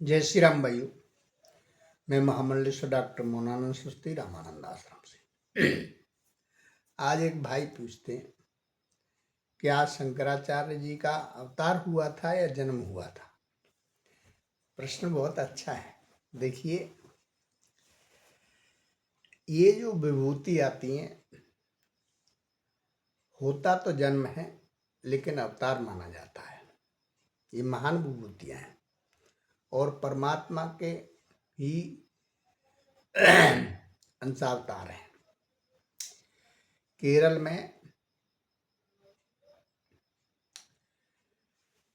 जय श्री राम भाइयों। मैं महामंडलेश्वर डॉक्टर मोनानंद सुस्ती रामानंद आश्रम से। आज एक भाई पूछते हैं कि आज शंकराचार्य जी का अवतार हुआ था या जन्म हुआ था। प्रश्न बहुत अच्छा है। देखिए, ये जो विभूति आती हैं, होता तो जन्म है लेकिन अवतार माना जाता है। ये महान विभूतियां हैं और परमात्मा के ही अंशावतार हैं।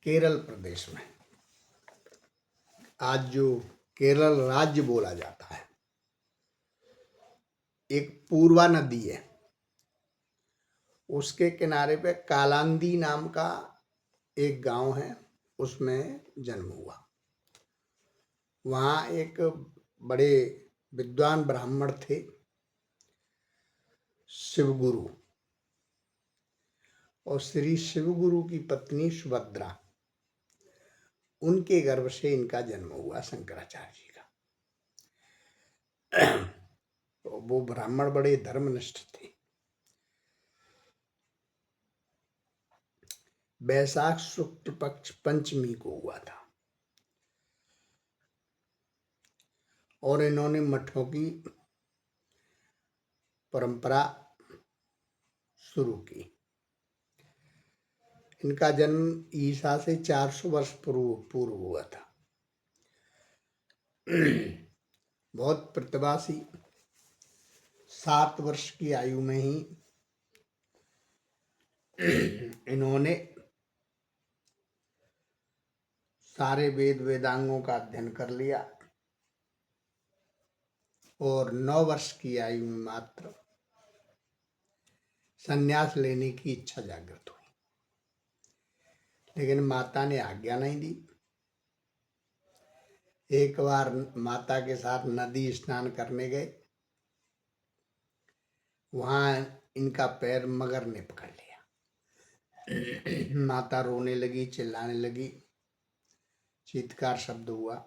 केरल प्रदेश में आज जो केरल राज्य बोला जाता है, एक पूर्वा नदी है, उसके किनारे पे कालांदी नाम का एक गांव है, उसमें जन्म हुआ। वहाँ एक बड़े विद्वान ब्राह्मण थे, शिवगुरु, और श्री शिवगुरु की पत्नी सुभद्रा, उनके गर्भ से इनका जन्म हुआ शंकराचार्य जी का। तो वो ब्राह्मण बड़े धर्मनिष्ठ थे। वैशाख शुक्ल पक्ष पंचमी को हुआ था और इन्होंने मठों की परंपरा शुरू की। इनका जन्म ईसा से 400 वर्ष पूर्व हुआ था। बहुत प्रतिभाशी, 7 वर्ष की आयु में ही इन्होंने सारे वेद वेदांगों का अध्ययन कर लिया और 9 वर्ष की आयु में मात्र संन्यास लेने की इच्छा जागृत हुई, लेकिन माता ने आज्ञा नहीं दी। एक बार माता के साथ नदी स्नान करने गए, वहां इनका पैर मगर ने पकड़ लिया। माता रोने लगी, चिल्लाने लगी, चीत्कार शब्द हुआ।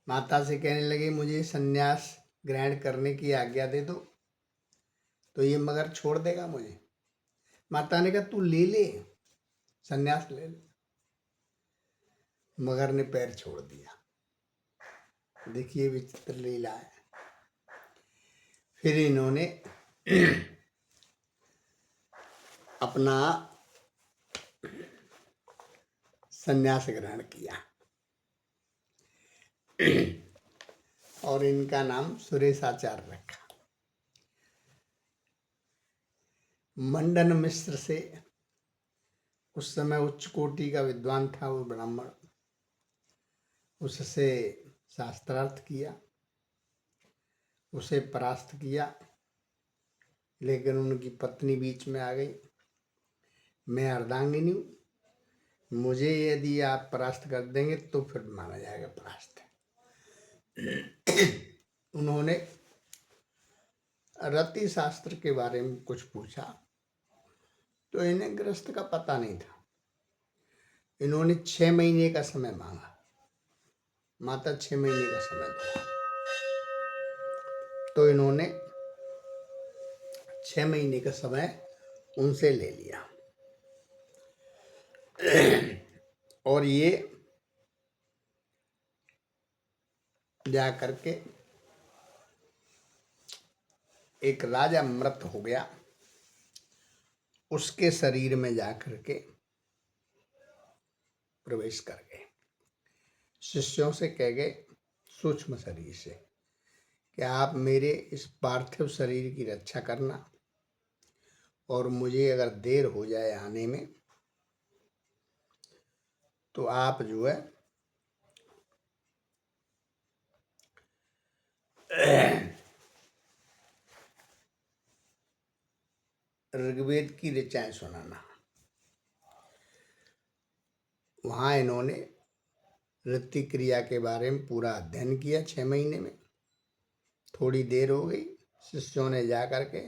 माता से कहने लगे, मुझे संन्यास ग्रहण करने की आज्ञा दे दो, तो ये मगर छोड़ देगा मुझे। माता ने कहा, तू ले ले, संन्यास ले ले। मगर ने पैर छोड़ दिया। देखिए विचित्र लीला है। फिर इन्होंने अपना संन्यास ग्रहण किया और इनका नाम सुरेशाचार्य रखा। मंडन मिश्र से, उस समय उच्च कोटि का विद्वान था वो ब्राह्मण, उससे शास्त्रार्थ किया, उसे परास्त किया, लेकिन उनकी पत्नी बीच में आ गई। मैं अर्धांगिनी हूँ, मुझे यदि आप परास्त कर देंगे तो फिर माना जाएगा परास्त है। उन्होंने रति शास्त्र के बारे में कुछ पूछा तो इन्हें गृहस्थ का पता नहीं था। इन्होंने 6 महीने का समय मांगा। माता 6 महीने का समय दिया, तो इन्होंने 6 महीने का समय उनसे ले लिया और ये जा करके एक राजा मृत हो गया, उसके शरीर में जा करके प्रवेश कर गए। शिष्यों से कह गए, सूक्ष्म शरीर से, कि आप मेरे इस पार्थिव शरीर की रक्षा करना और मुझे अगर देर हो जाए आने में तो आप जो है ऋग्वेद की ऋचाएं सुनाना। वहां इन्होंने ऋतिक क्रिया के बारे में पूरा अध्ययन किया। 6 महीने में थोड़ी देर हो गई, शिष्यों ने जा करके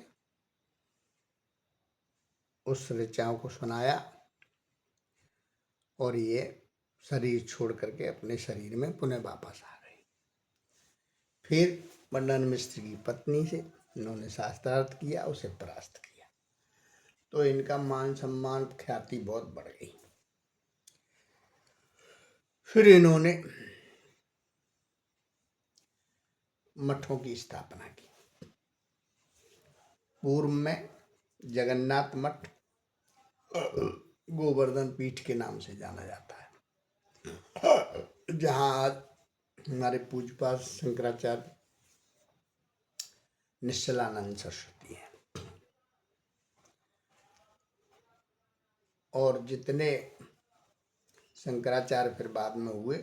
उस ऋचाओं को सुनाया और ये शरीर छोड़ करके अपने शरीर में पुनः वापस आ गए। फिर मंडन मिश्र की पत्नी से इन्होंने शास्त्रार्थ किया, उसे परास्त किया, तो इनका मान सम्मान ख्याति बहुत बढ़ गई। फिर इन्होंने मठों की स्थापना की। पूर्व में जगन्नाथ मठ गोवर्धन पीठ के नाम से जाना जाता है, जहाँ आज हमारे पूज्यपाद शंकराचार्य निश्चलानंद सरस्वती है। और जितने शंकराचार्य फिर बाद में हुए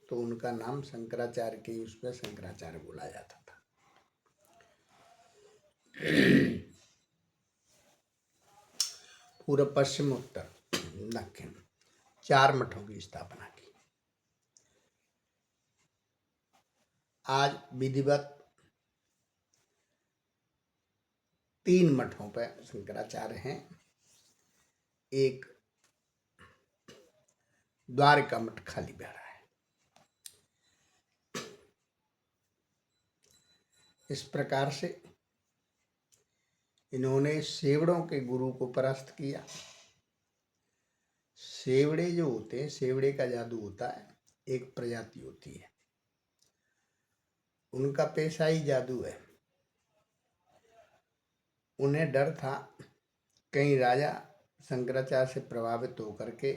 तो उनका नाम शंकराचार्य के उस पर शंकराचार्य बोला जाता था। पूर्व पश्चिम उत्तर दक्षिण 4 मठों की स्थापना की। आज विधिवत 3 मठों पर शंकराचार्य हैं। एक द्वारका मठ खाली बैठा है। इस प्रकार से इन्होंने सेवड़ों के गुरु को परास्त किया। सेवड़े जो होते हैं, सेवड़े का जादू होता है, एक प्रजाति होती है, उनका पेशा ही जादू है। उन्हें डर था कहीं राजा शंकराचार्य से प्रभावित होकर के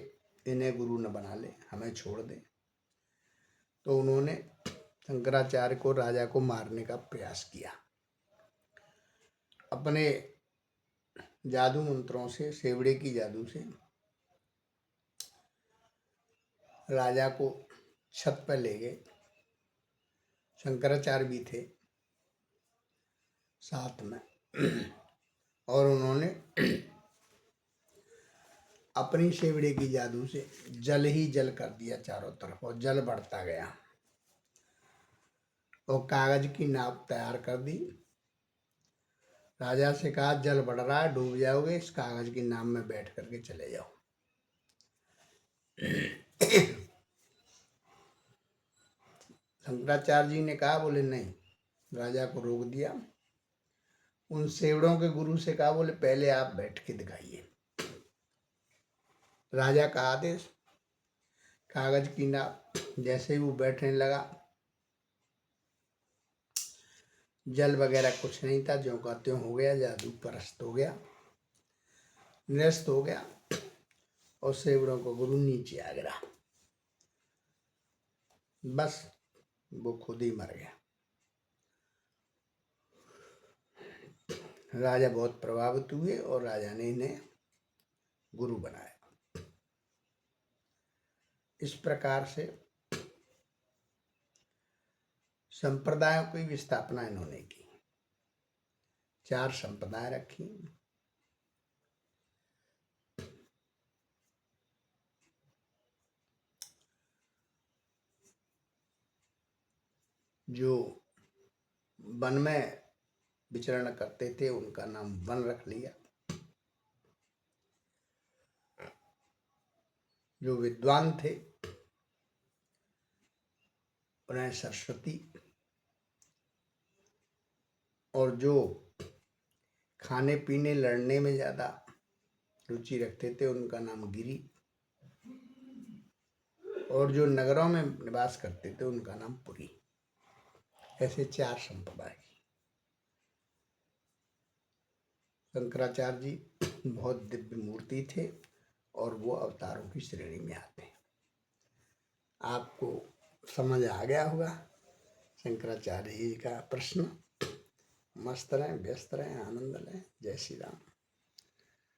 इन्हें गुरु न बना ले, हमें छोड़ दे। तो उन्होंने शंकराचार्य को, राजा को मारने का प्रयास किया। अपने जादू मंत्रों से, सेवड़े की जादू से राजा को छत पर ले गए। शंकराचार्य भी थे साथ में और उन्होंने अपनी सेवड़े की जादू से जल ही जल कर दिया चारों तरफ, और जल बढ़ता गया। और कागज की नाव तैयार कर दी। राजा से कहा जल बढ़ रहा है, डूब जाओगे, इस कागज की नाव में बैठ करके चले जाओ। शंकराचार्य जी ने कहा, बोले नहीं। राजा को रोक दिया। उन सेवड़ों के गुरु से कहा, बोले पहले आप बैठ के दिखाइए। राजा का आदेश। कागज की नाव जैसे ही वो बैठने लगा, जल वगैरह कुछ नहीं था, जो का त्यों हो गया, जादू परस्त हो गया, निरस्त हो गया, और सेवड़ों को गुरु नीचे आ गिरा। बस वो खुद ही मर गया। राजा बहुत प्रभावित हुए और राजा ने इन्हें गुरु बनाया। इस प्रकार से संप्रदायों की भी स्थापना इन्होंने की। 4 संप्रदाय रखी। जो वन में विचरण करते थे उनका नाम वन रख लिया। जो विद्वान थे उन्हें सरस्वती, और जो खाने पीने लड़ने में ज़्यादा रुचि रखते थे उनका नाम गिरी, और जो नगरों में निवास करते थे उनका नाम पुरी। ऐसे 4 संप्रदाय। शंकराचार्य जी बहुत दिव्य मूर्ति थे और वो अवतारों की श्रेणी में आते हैं। आपको समझ आ गया होगा शंकराचार्य जी का प्रश्न। मस्त रहें, व्यस्त रहें, आनंद लें। जय श्री राम।